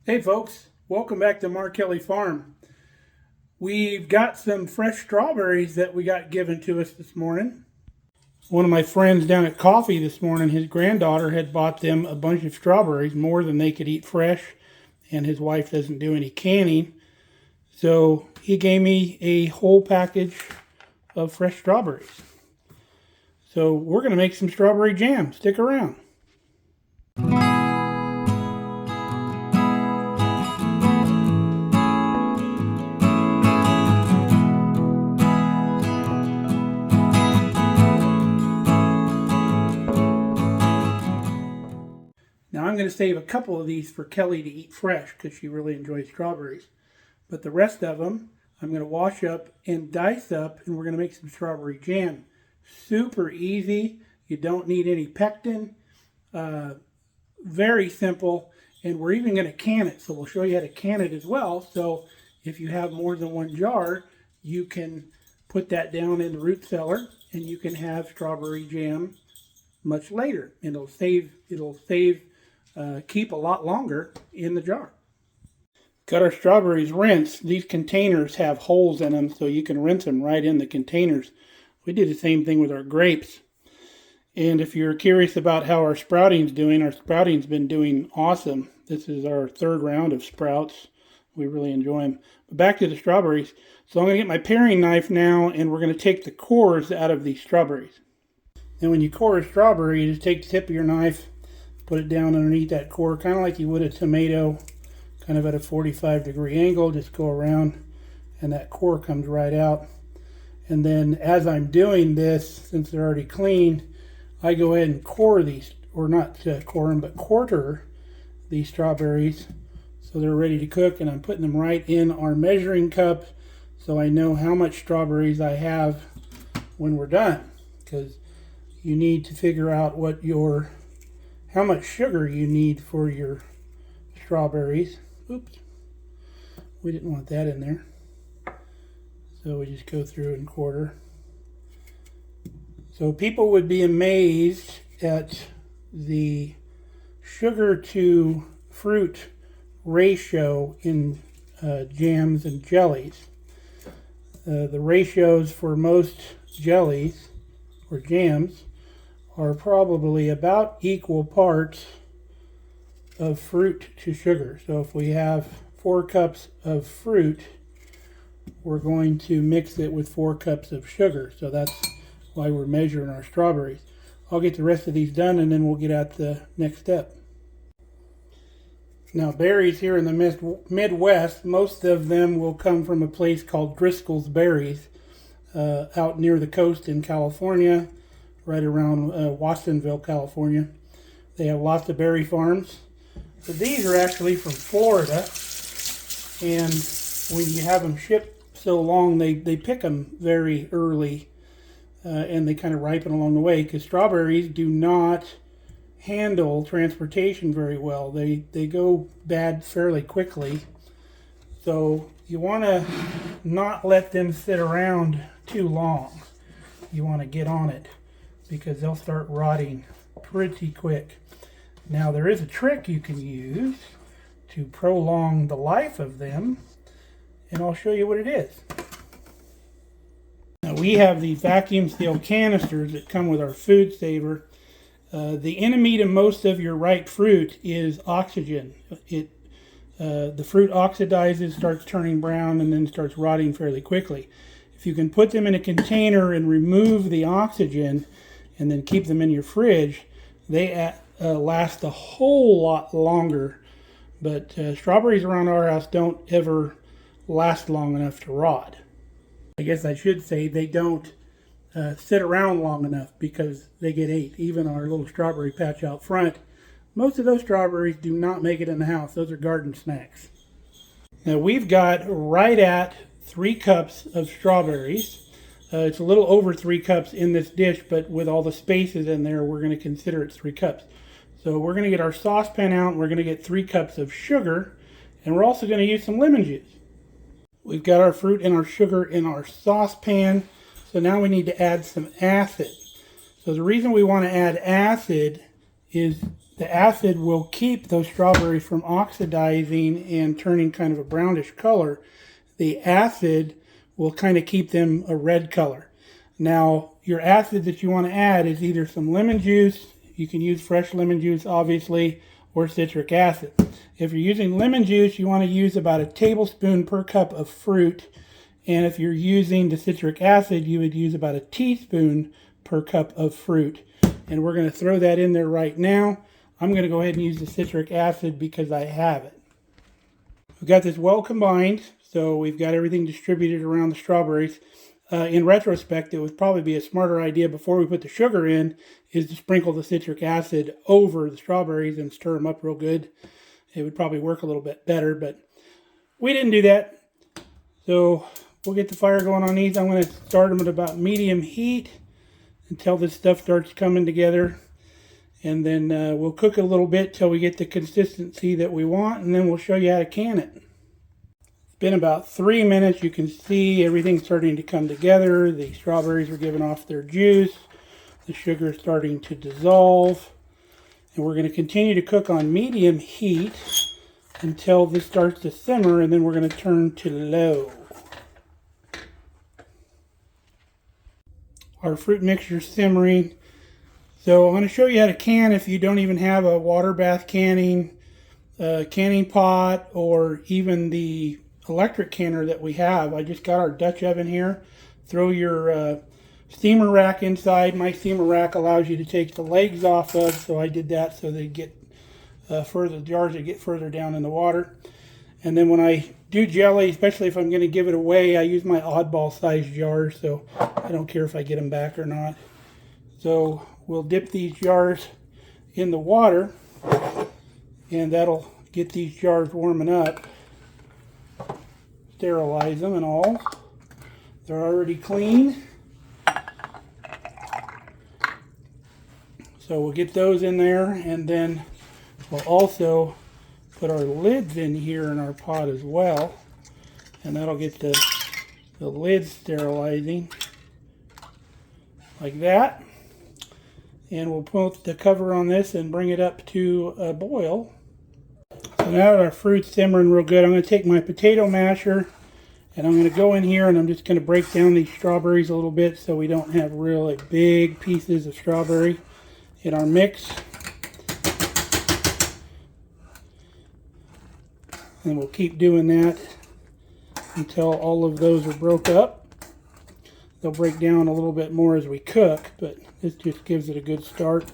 Hey folks, welcome back to Markelly Farm. We've got some fresh strawberries that we got given to us this morning. One of my friends down at Coffee this morning, his granddaughter had bought them a bunch of strawberries, more than they could eat fresh, and his wife doesn't do any canning. So he gave me a whole package of fresh strawberries. So we're going to make some strawberry jam. Stick around. Now I'm going to save a couple of these for Kelly to eat fresh because she really enjoys strawberries. But the rest of them I'm going to wash up and dice up, and we're going to make some strawberry jam. Super easy. You don't need any pectin. Very simple. And we're even going to can it. So we'll show you how to can it as well. So if you have more than one jar, you can put that down in the root cellar and you can have strawberry jam much later. And it'll keep a lot longer in the jar. Got our strawberries rinsed. These containers have holes in them, so you can rinse them right in the containers. We did the same thing with our grapes. And if you're curious about how our sprouting's doing, our sprouting's been doing awesome. This is our third round of sprouts. We really enjoy them. But back to the strawberries. So I'm going to get my paring knife now, and we're going to take the cores out of these strawberries. And when you core a strawberry, you just take the tip of your knife, put it down underneath that core, kind of like you would a tomato, kind of at a 45-degree angle. Just go around, and that core comes right out. And then as I'm doing this, since they're already cleaned, I go ahead and core these, or not core them, but quarter these strawberries so they're ready to cook. And I'm putting them right in our measuring cup so I know how much strawberries I have when we're done, because you need to figure out how much sugar you need for your strawberries. Oops, we didn't want that in there. So we just go through and quarter. So people would be amazed at the sugar to fruit ratio in jams and jellies. The ratios for most jellies or jams are probably about equal parts of fruit to sugar. So if we have 4 cups of fruit, we're going to mix it with 4 cups of sugar. So that's why we're measuring our strawberries. I'll get the rest of these done, and then we'll get at the next step. Now, berries here in the Midwest, most of them will come from a place called Driscoll's Berries out near the coast in California, right around Watsonville, California. They have lots of berry farms. But these are actually from Florida, and when you have them shipped so long, they pick them very early, and they kind of ripen along the way, because strawberries do not handle transportation very well. They go bad fairly quickly. So you want to not let them sit around too long. You want to get on it, because they'll start rotting pretty quick. Now there is a trick you can use to prolong the life of them, and I'll show you what it is. Now we have these vacuum seal canisters that come with our food saver. The enemy to most of your ripe fruit is oxygen. The fruit oxidizes, starts turning brown, and then starts rotting fairly quickly. If you can put them in a container and remove the oxygen and then keep them in your fridge, they last a whole lot longer. But strawberries around our house don't ever last long enough to rot. I guess I should say they don't sit around long enough, because they get ate. Even our little strawberry patch out front, most of those strawberries do not make it in the house. Those are garden snacks. Now we've got right at 3 cups of strawberries. It's a little over 3 cups in this dish, but with all the spaces in there, we're going to consider it 3 cups. So we're going to get our saucepan out, and we're going to get 3 cups of sugar, and we're also going to use some lemon juice. We've got our fruit and our sugar in our saucepan, so now we need to add some acid. So the reason we want to add acid is the acid will keep those strawberries from oxidizing and turning kind of a brownish color. The acid will kind of keep them a red color. Now, your acid that you want to add is either some lemon juice, you can use fresh lemon juice obviously, or citric acid. If you're using lemon juice, you want to use about a tablespoon per cup of fruit. And if you're using the citric acid, you would use about a teaspoon per cup of fruit. And we're going to throw that in there right now. I'm going to go ahead and use the citric acid because I have it. We've got this well combined, so we've got everything distributed around the strawberries. In retrospect, it would probably be a smarter idea before we put the sugar in is to sprinkle the citric acid over the strawberries and stir them up real good. It would probably work a little bit better, but we didn't do that. So we'll get the fire going on these. I'm going to start them at about medium heat until this stuff starts coming together. And then we'll cook it a little bit till we get the consistency that we want, and then we'll show you how to can it. It's been about 3 minutes. You can see everything starting to come together. The strawberries are giving off their juice. The sugar is starting to dissolve. And we're going to continue to cook on medium heat until this starts to simmer, and then we're going to turn to low. Our fruit mixture is simmering. So I'm going to show you how to can if you don't even have a water bath canning pot, or even the electric canner that we have. I just got our Dutch oven here. Throw your steamer rack inside. My steamer rack allows you to take the legs off of, so I did that so they get further, the jars that get further down in the water. And then when I do jelly, especially if I'm going to give it away, I use my oddball size jars, so I don't care if I get them back or not. So we'll dip these jars in the water, and that'll get these jars warming up. Sterilize them and all. They're already clean. So we'll get those in there, and then we'll also put our lids in here in our pot as well, and that'll get the lids sterilizing like that. And we'll put the cover on this and bring it up to a boil. So now that our fruit's simmering real good, I'm going to take my potato masher and I'm going to go in here and I'm just going to break down these strawberries a little bit so we don't have really big pieces of strawberry in our mix. And we'll keep doing that until all of those are broke up. They'll break down a little bit more as we cook, but this just gives it a good start.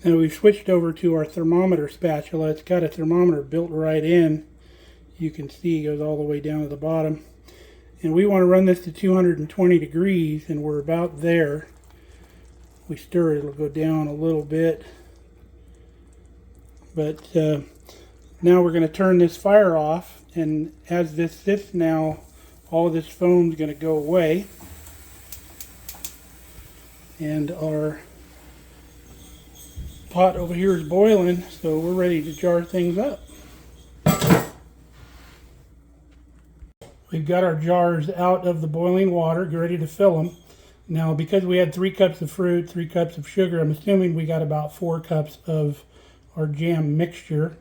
Now we've switched over to our thermometer spatula. It's got a thermometer built right in. You can see it goes all the way down to the bottom. And we want to run this to 220 degrees, and we're about there. We stir it, it'll go down a little bit. But now we're going to turn this fire off, and as this sits now, all of this foam is going to go away. And our pot over here is boiling, so we're ready to jar things up. We've got our jars out of the boiling water, ready to fill them. Now, because we had 3 cups of fruit, 3 cups of sugar, I'm assuming we got about 4 cups of our jam mixture.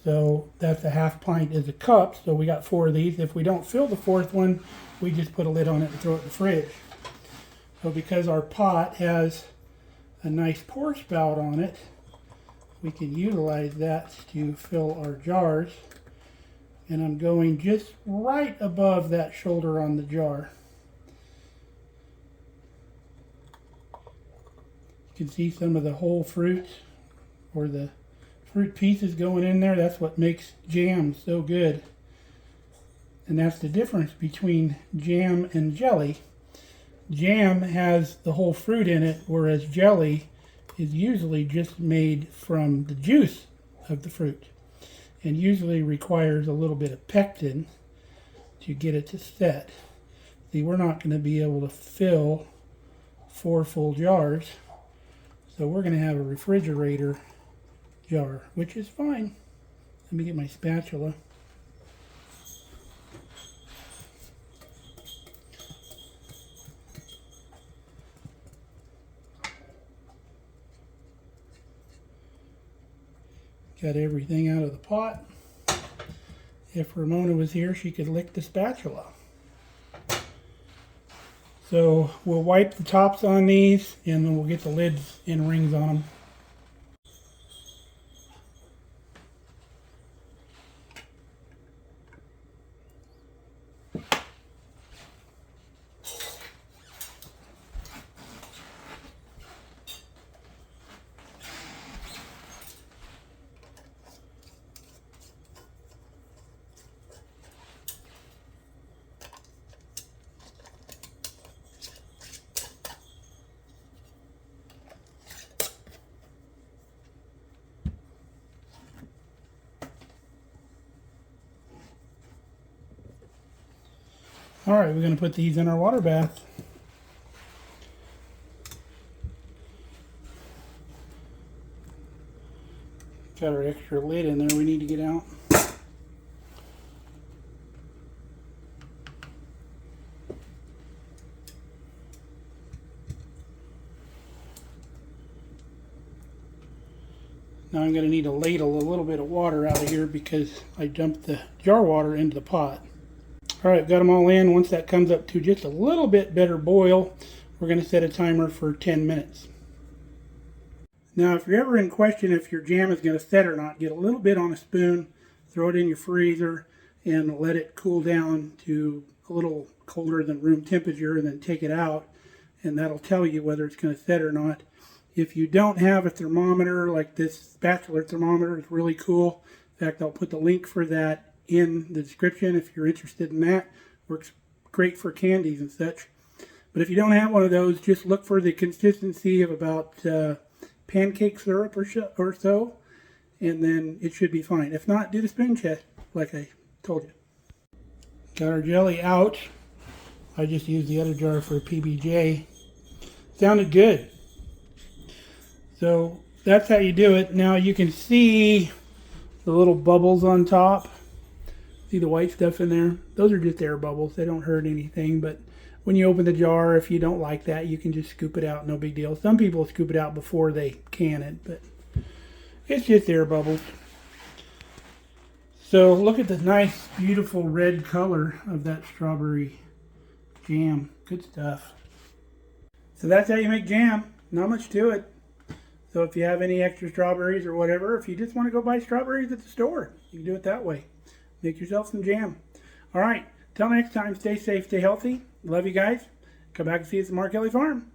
So that's a half pint is a cup, so we got 4 of these. If we don't fill the 4th one, we just put a lid on it and throw it in the fridge. So because our pot has a nice pour spout on it, we can utilize that to fill our jars. And I'm going just right above that shoulder on the jar. You can see some of the whole fruit or the fruit pieces going in there. That's what makes jam so good. And that's the difference between jam and jelly. Jam has the whole fruit in it, whereas jelly is usually just made from the juice of the fruit, and usually requires a little bit of pectin to get it to set. See, we're not going to be able to fill 4 full jars. So we're going to have a refrigerator jar, which is fine. Let me get my spatula. Got everything out of the pot. If Ramona was here, she could lick the spatula. So we'll wipe the tops on these, and then we'll get the lids and rings on them. Alright, we're going to put these in our water bath. Got our extra lid in there we need to get out. Now I'm going to need to ladle a little bit of water out of here because I dumped the jar water into the pot. Alright, got them all in. Once that comes up to just a little bit better boil, we're going to set a timer for 10 minutes. Now, if you're ever in question if your jam is going to set or not, get a little bit on a spoon, throw it in your freezer, and let it cool down to a little colder than room temperature, and then take it out, and that'll tell you whether it's going to set or not. If you don't have a thermometer, like this spatula thermometer, it's really cool. In fact, I'll put the link for that in the description if you're interested in that. Works great for candies and such. But if you don't have one of those, just look for the consistency of about pancake syrup or so, and then it should be fine. If not, do the spoon test like I told you. Got our jelly out. I just used the other jar for a PBJ. Sounded good. So that's how you do it. Now you can see the little bubbles on top. See the white stuff in there? Those are just air bubbles. They don't hurt anything, but when you open the jar, if you don't like that, you can just scoop it out. No big deal. Some people scoop it out before they can it, but it's just air bubbles. So look at the nice, beautiful red color of that strawberry jam. Good stuff. So that's how you make jam. Not much to it. So if you have any extra strawberries or whatever, if you just want to go buy strawberries at the store, you can do it that way. Make yourself some jam. All right. Till next time, stay safe, stay healthy. Love you guys. Come back and see us at Markelly Farm.